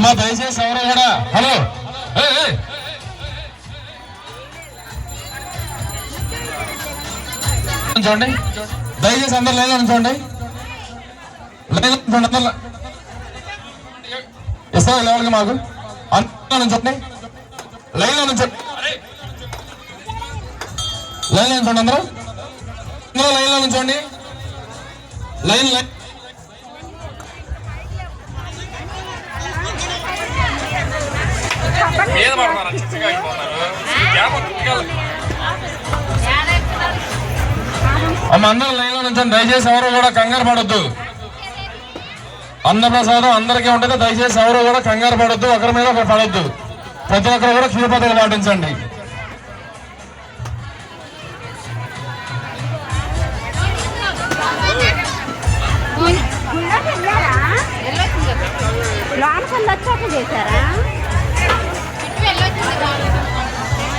అమ్మా దయచేసి ఎవరు కూడా హలో చూడండి, దయచేసి అందరు లైన్లో ఉంచండి. లైన్లో ఉంచండి, అందరు ఇస్తాం లెవెల్గా మాకు అందరూ ఉంచండి. లైన్లో ఉంచండి, లైన్లో ఉంచండి, అందరూ లైన్లో ఉంచండి. లైన్ లైన్ అమ్మ అందరూ లైన్లో ఉంచండి. దయచేసి ఎవరు కూడా కంగారు పడొద్దు. అన్నప్రసాదం అందరికీ ఉంటుంది. దయచేసి ఎవరు కూడా కంగారు పడొద్దు, ఒకరి మీద ఒకరు పడొద్దు. ప్రతి ఒక్కరు కూడా క్యూ పద్ధతి పాటించండి. లోపల వచ్చాక చేశారా?